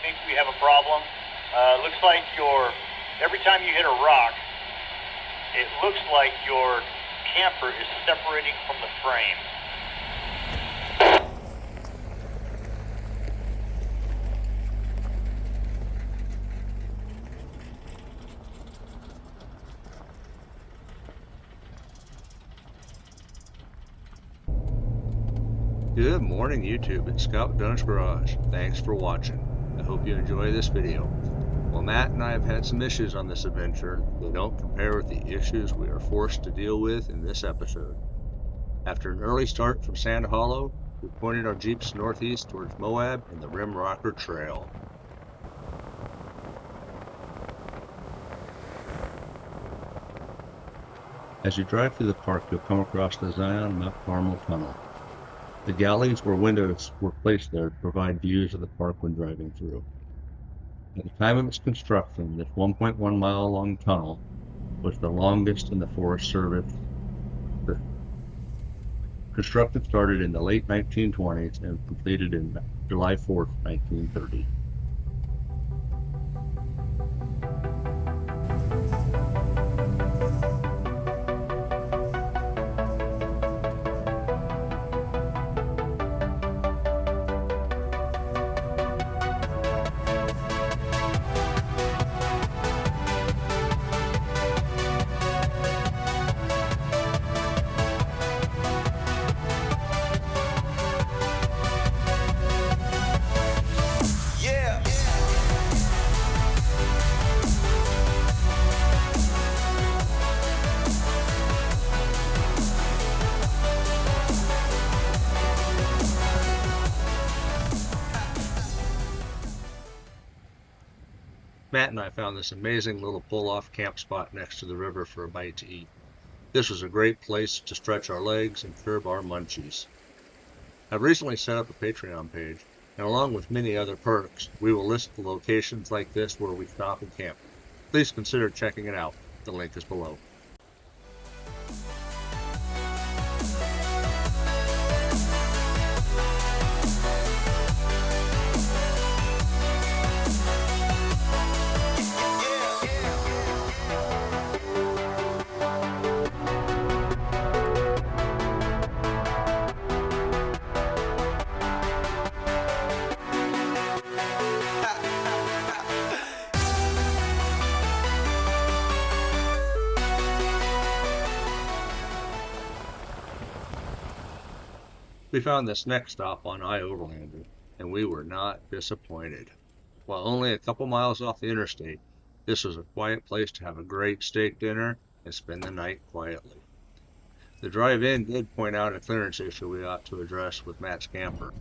think we have a problem. Looks like every time you hit a rock, it looks like your camper is separating from the frame. Good morning, YouTube. It's Scott with Dunnage Garage. Thanks for watching. I hope you enjoy this video. Well, Matt and I have had some issues on this adventure. They don't compare with the issues we are forced to deal with in this episode. After an early start from Sand Hollow, we pointed our Jeeps northeast towards Moab and the RimRocker Trail. As you drive through the park, you'll come across the Zion Mount Carmel Tunnel. The galleys or windows were placed there to provide views of the park when driving through. At the time of its construction, this 1.1 mile long tunnel was the longest in the Forest Service. The construction started in the late 1920s and completed in July 4th, 1930. Matt and I found this amazing little pull-off camp spot next to the river for a bite to eat. This was a great place to stretch our legs and curb our munchies. I've recently set up a Patreon page, and along with many other perks, we will list the locations like this where we stop and camp. Please consider checking it out. The link is below. We found this next stop on Overland, and we were not disappointed. While only a couple miles off the interstate, this was a quiet place to have a great steak dinner and spend the night quietly. The drive-in did point out a clearance issue we ought to address with Matt's camper.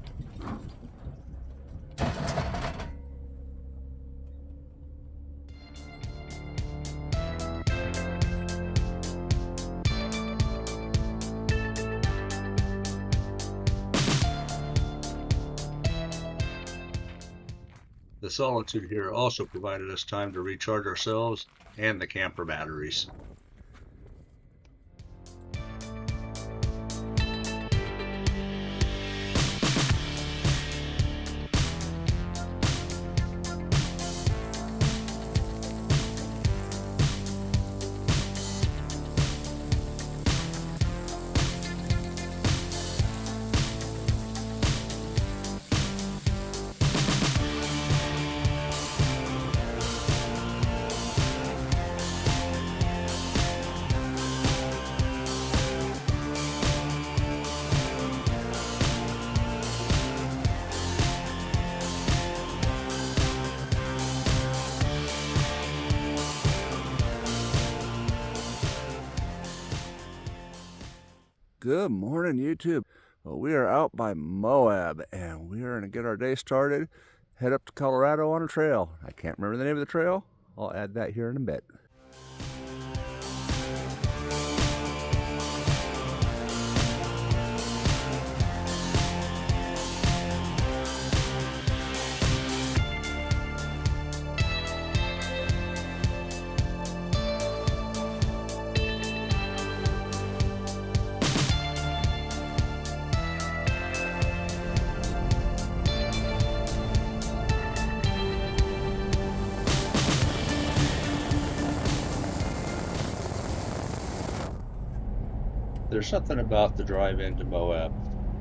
The solitude here also provided us time to recharge ourselves and the camper batteries. Good morning, YouTube. Well, we are out by Moab, and we are going to get our day started, head up to Colorado on a trail. I can't remember the name of the trail. I'll add that here in a bit. there's something about the drive into Moab.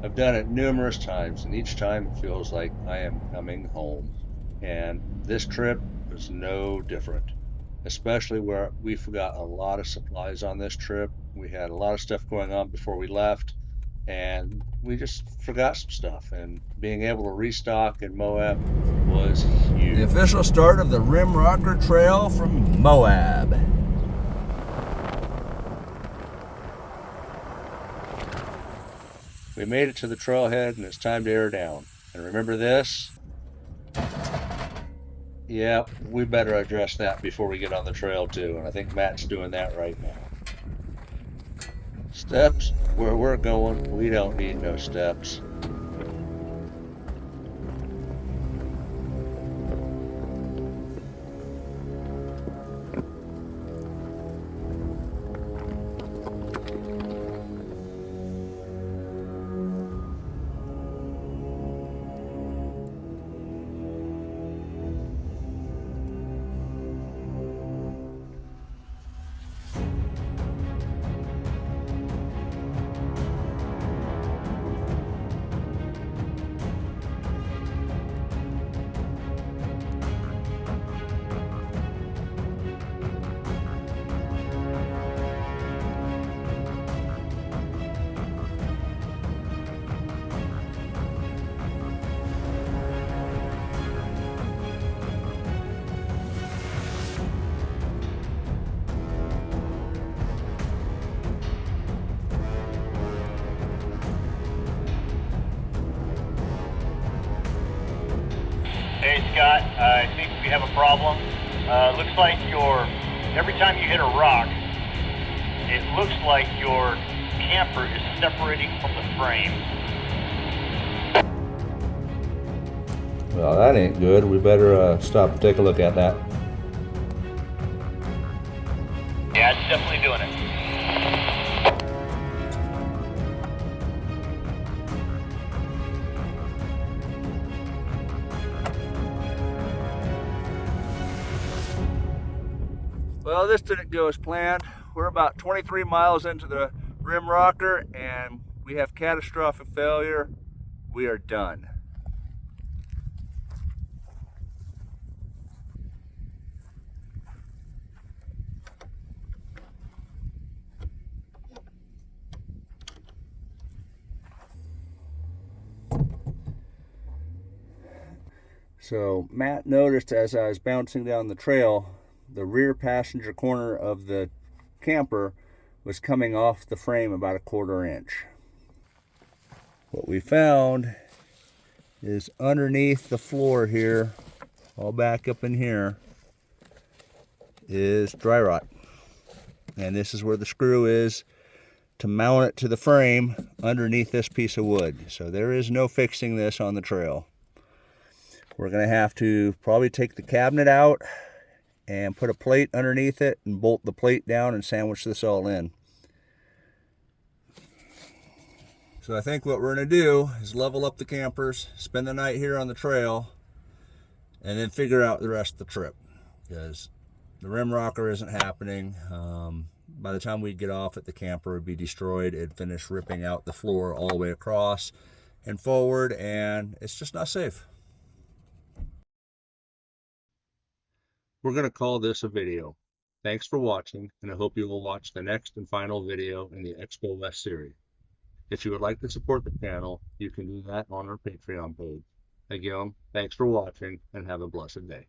I've done it numerous times, and each time it feels like I am coming home. And this trip was no different, especially where we forgot a lot of supplies on this trip. We had a lot of stuff going on before we left, and we just forgot some stuff. And being able to restock in Moab was huge. The official start of the RimRocker Trail from Moab. We made it to the trailhead, and it's time to air down. And remember this? Yeah, we better address that before we get on the trail too, and I think Matt's doing that right now. Steps? Where we're going, we don't need no steps. Hey Scott, I think we have a problem. Looks like every time you hit a rock, it looks like your camper is separating from the frame. Well, that ain't good. We better stop and take a look at that. Yeah, it's definitely doing it. Well, this didn't go as planned. We're about 23 miles into the RimRocker and we have catastrophic failure. We are done. So Matt noticed as I was bouncing down the trail, the rear passenger corner of the camper was coming off the frame about a 1/4 inch. What we found is underneath the floor here, all back up in here, is dry rot. And this is where the screw is to mount it to the frame underneath this piece of wood. So there is no fixing this on the trail. We're going to have to probably take the cabinet out and put a plate underneath it and bolt the plate down and sandwich this all in. So I think what we're going to do is level up the campers, spend the night here on the trail, and then figure out the rest of the trip. Because the RimRocker isn't happening. By the time we get off it, the camper would be destroyed. It'd finish ripping out the floor all the way across and forward, and it's just not safe. We're going to call this a video. Thanks for watching, and I hope you will watch the next and final video in the Expo West series. If you would like to support the channel, you can do that on our Patreon page. Again, thanks for watching, and have a blessed day.